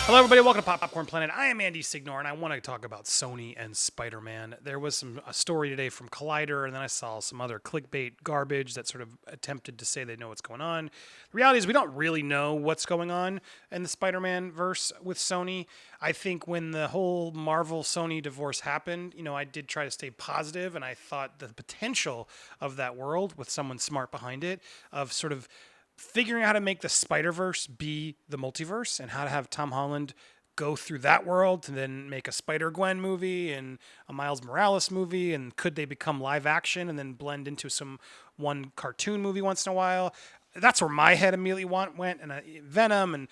Hello, everybody. Welcome to Popcorn Planet. I am Andy Signor, and I want to talk about Sony and Spider-Man. There was a story today from Collider, and then I saw some other clickbait garbage that sort of attempted to say they know what's going on. The reality is we don't really know what's going on in the Spider-Man verse with Sony. I think when the whole Marvel-Sony divorce happened, I did try to stay positive, and I thought the potential of that world with someone smart behind it, of sort of figuring out how to make the Spider-Verse be the multiverse and how to have Tom Holland go through that world to then make a Spider-Gwen movie and a Miles Morales movie, and could they become live action and then blend into one cartoon movie once in a while? That's where my head immediately went, and Venom, and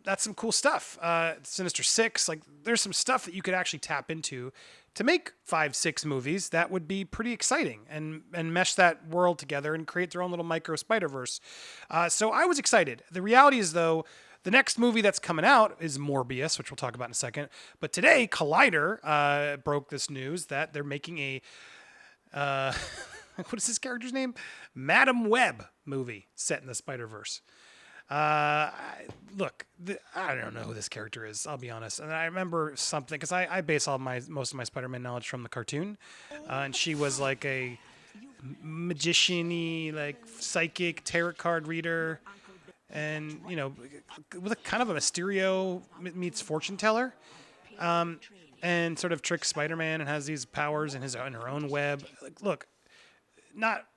that's some cool stuff. Sinister Six, like there's some stuff that you could actually tap into to make 5-6 movies that would be pretty exciting and mesh that world together and create their own little micro Spider-Verse. So I was excited. The reality is, though, the next movie that's coming out is Morbius, which we'll talk about in a second. But today, Collider broke this news that they're making a what is this character's name? Madam Web movie set in the Spider-Verse. Look, I don't know who this character is. I'll be honest. And I remember something because I base most of my Spider-Man knowledge from the cartoon, and she was like a magician-y, like psychic tarot card reader, and with a kind of a Mysterio meets fortune teller, and sort of tricks Spider-Man and has these powers in her own web. Like, look, not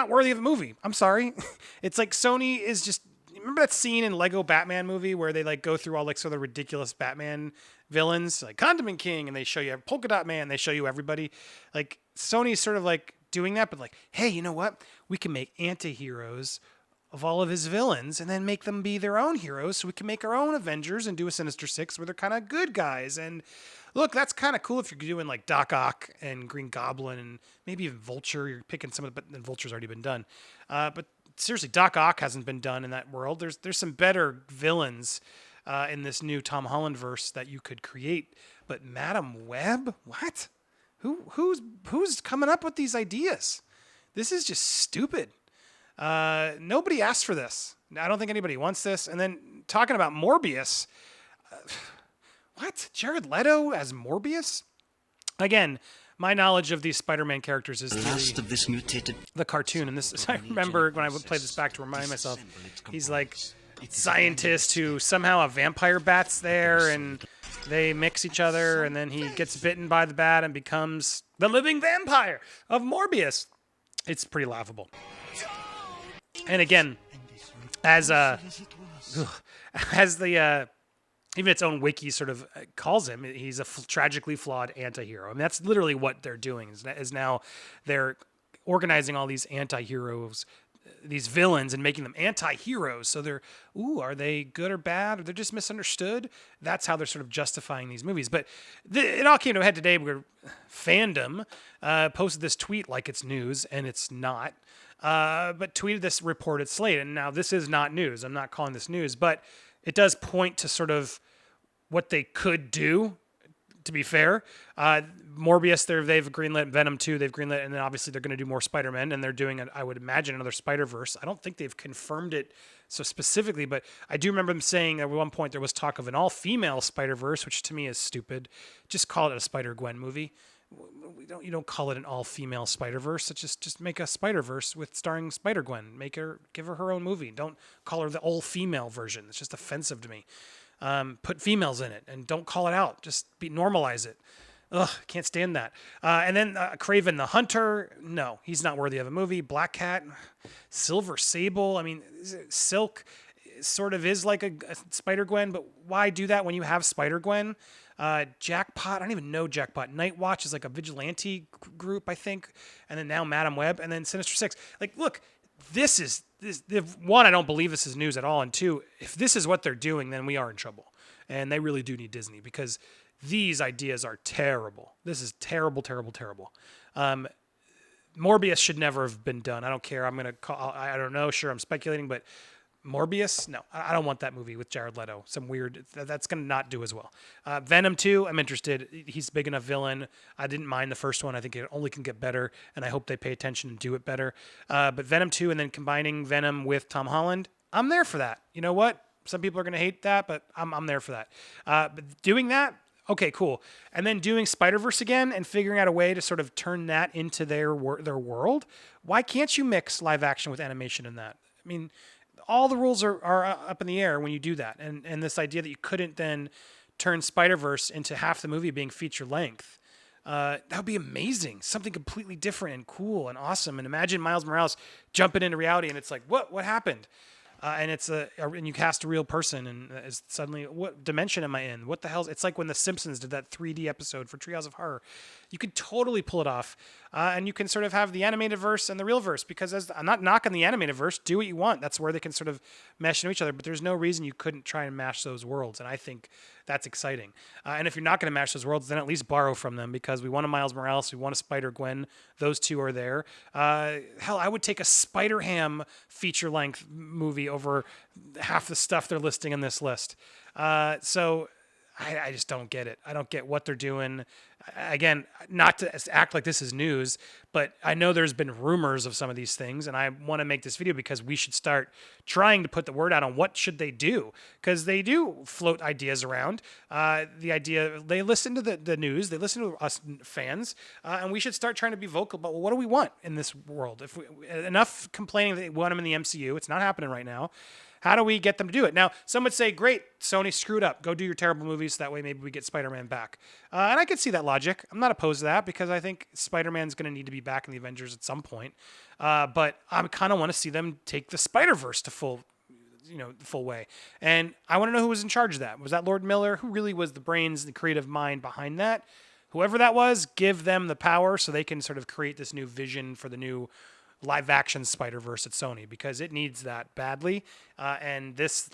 worthy of a movie. I'm sorry. It's like Sony is just. Remember that scene in Lego Batman movie where they like go through all like sort of ridiculous Batman villains, like Condiment King, and they show you Polka Dot Man, they show you everybody. Like Sony's sort of like doing that, but like, hey, you know what? We can make anti-heroes of all of his villains and then make them be their own heroes, so we can make our own Avengers and do a Sinister Six where they're kind of good guys. And look, that's kind of cool if you're doing like Doc Ock and Green Goblin and maybe even Vulture. You're picking some of but then Vulture's already been done. But seriously, Doc Ock hasn't been done in that world. There's some better villains in this new Tom Holland verse that you could create. But Madam Web, what? Who's coming up with these ideas? This is just stupid. Nobody asked for this. I don't think anybody wants this. And then talking about Morbius, what? Jared Leto as Morbius? Again, my knowledge of these Spider-Man characters is the cartoon. And this, I remember when I would play this back to remind myself, he's like scientist who somehow a vampire bat's there and they mix each other, and then he gets bitten by the bat and becomes the living vampire of Morbius. It's pretty laughable. And again, as the even its own wiki sort of calls him, he's a tragically flawed anti-hero. I mean, that's literally what they're doing, is now they're organizing all these anti-heroes, these villains, and making them anti-heroes. So are they good or bad? Or they're just misunderstood? That's how they're sort of justifying these movies. But it all came to a head today where FanDumb posted this tweet like it's news, and it's not. But tweeted this reported slate. And now this is not news. I'm not calling this news, but it does point to sort of what they could do, to be fair. Morbius, they've greenlit. Venom 2, they've greenlit. And then obviously they're going to do more Spider-Man. And they're doing, I would imagine, another Spider-Verse. I don't think they've confirmed it so specifically, but I do remember them saying at one point there was talk of an all-female Spider-Verse, which to me is stupid. Just call it a Spider-Gwen movie. You don't call it an all-female Spider-Verse. It's just make a Spider-Verse with starring Spider-Gwen. Give her her own movie. Don't call her the all-female version. It's just offensive to me. Put females in it and don't call it out. Just normalize it. Ugh, can't stand that. And then Kraven the Hunter. No, he's not worthy of a movie. Black Cat, Silver Sable. I mean, Silk sort of is like a Spider-Gwen, but why do that when you have Spider-Gwen? Jackpot, I don't even know Jackpot. Night Watch is like a vigilante group, I think. And then now Madam Web, and then Sinister Six. Like, look, this one, I don't believe this is news at all. And two, if this is what they're doing, then we are in trouble. And they really do need Disney because these ideas are terrible. This is terrible, terrible, terrible. Morbius should never have been done. I don't care. I don't know. Sure, I'm speculating, but Morbius? No, I don't want that movie with Jared Leto. Some weird, that's going to not do as well. Venom 2, I'm interested. He's a big enough villain. I didn't mind the first one. I think it only can get better, and I hope they pay attention and do it better. But Venom 2 and then combining Venom with Tom Holland, I'm there for that. You know what? Some people are going to hate that, but I'm there for that. But doing that, okay, cool. And then doing Spider-Verse again and figuring out a way to sort of turn that into their world. Why can't you mix live action with animation in that? I mean, all the rules are up in the air when you do that. And this idea that you couldn't then turn Spider-Verse into half the movie being feature length. That would be amazing. Something completely different and cool and awesome. And imagine Miles Morales jumping into reality and it's like, what happened? And it's and you cast a real person, and it's suddenly, what dimension am I in? What the hell? It's like when The Simpsons did that 3D episode for Treehouse of Horror. You could totally pull it off, and you can sort of have the animated verse and the real verse. Because I'm not knocking the animated verse. Do what you want. That's where they can sort of mesh into each other. But there's no reason you couldn't try and mash those worlds, and I think that's exciting. And if you're not going to mash those worlds, then at least borrow from them, because we want a Miles Morales, we want a Spider-Gwen. Those two are there. Hell, I would take a Spider-Ham feature-length movie over half the stuff they're listing in this list. So I just don't get it. I don't get what they're doing. Again, not to act like this is news, but I know there's been rumors of some of these things, and I want to make this video because we should start trying to put the word out on what should they do, because they do float ideas around. The idea, they listen to the news, they listen to us fans, and we should start trying to be vocal about, well, what do we want in this world? If enough complaining that they want them in the MCU, it's not happening right now. How do we get them to do it? Now, some would say, great, Sony screwed up. Go do your terrible movies. So that way maybe we get Spider-Man back. And I could see that logic. I'm not opposed to that because I think Spider-Man's going to need to be back in the Avengers at some point. But I kind of want to see them take the Spider-Verse to full way. And I want to know who was in charge of that. Was that Lord Miller? Who really was the brains, the creative mind behind that? Whoever that was, give them the power so they can sort of create this new vision for the new live action Spider-Verse at Sony, because it needs that badly. And this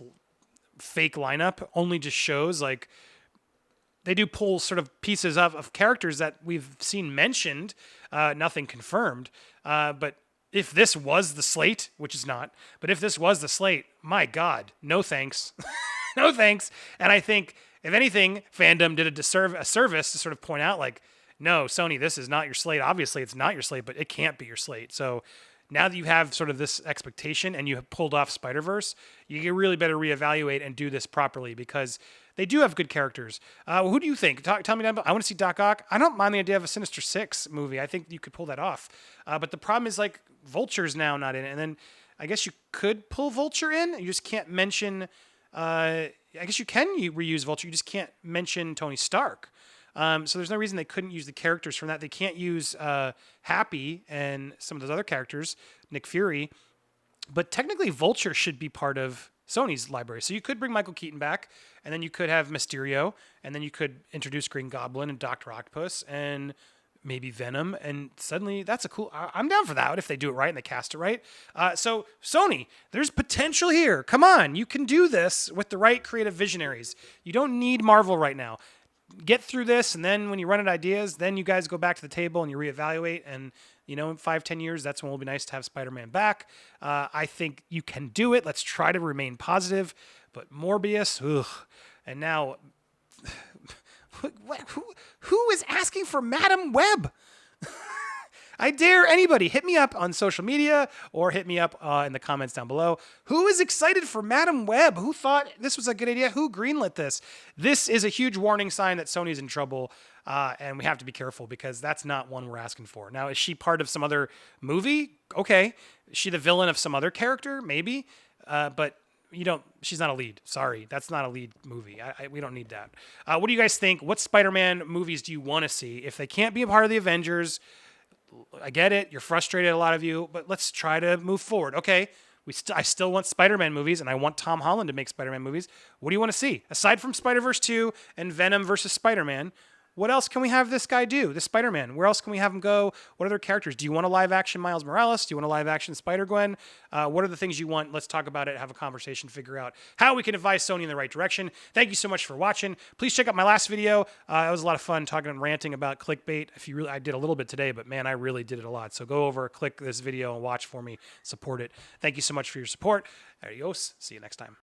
fake lineup only just shows, like, they do pull sort of pieces of characters that we've seen mentioned, nothing confirmed. But if this was the slate, which is not, but if this was the slate, my God, no thanks. No thanks. And I think, if anything, FanDumb did a service to sort of point out, like, no, Sony, this is not your slate. Obviously, it's not your slate, but it can't be your slate. So now that you have sort of this expectation and you have pulled off Spider-Verse, you really better reevaluate and do this properly, because they do have good characters. Who do you think? Tell me down below. I want to see Doc Ock. I don't mind the idea of a Sinister Six movie. I think you could pull that off. But the problem is, like, Vulture's now not in it. And then I guess you could pull Vulture in. You just can't mention... I guess you can reuse Vulture. You just can't mention Tony Stark. So there's no reason they couldn't use the characters from that. They can't use Happy and some of those other characters, Nick Fury. But technically, Vulture should be part of Sony's library. So you could bring Michael Keaton back, and then you could have Mysterio, and then you could introduce Green Goblin and Dr. Octopus and maybe Venom, and suddenly that's a cool... I'm down for that if they do it right and they cast it right. So Sony, there's potential here. Come on, you can do this with the right creative visionaries. You don't need Marvel right now. Get through this, and then when you run out of ideas, then you guys go back to the table and you reevaluate, and in 5-10 years, that's when it'll be nice to have Spider-Man back. I think you can do it. Let's try to remain positive. But Morbius, ugh. And now, who is asking for Madam Web? I dare anybody, hit me up on social media or hit me up in the comments down below. Who is excited for Madam Web? Who thought this was a good idea? Who greenlit this? This is a huge warning sign that Sony's in trouble, and we have to be careful, because that's not one we're asking for. Now, is she part of some other movie? Okay. Is she the villain of some other character? Maybe. But she's not a lead. Sorry, that's not a lead movie. We don't need that. What do you guys think? What Spider-Man movies do you want to see? If they can't be a part of the Avengers, I get it. You're frustrated, a lot of you, but let's try to move forward. Okay, I still want Spider-Man movies, and I want Tom Holland to make Spider-Man movies. What do you want to see? Aside from Spider-Verse 2 and Venom versus Spider-Man, what else can we have this guy do? This Spider-Man. Where else can we have him go? What other characters? Do you want a live-action Miles Morales? Do you want a live-action Spider-Gwen? What are the things you want? Let's talk about it, have a conversation, figure out how we can advise Sony in the right direction. Thank you so much for watching. Please check out my last video. It was a lot of fun talking and ranting about clickbait. I did a little bit today, but man, I really did it a lot. So go over, click this video, and watch for me. Support it. Thank you so much for your support. Adios. See you next time.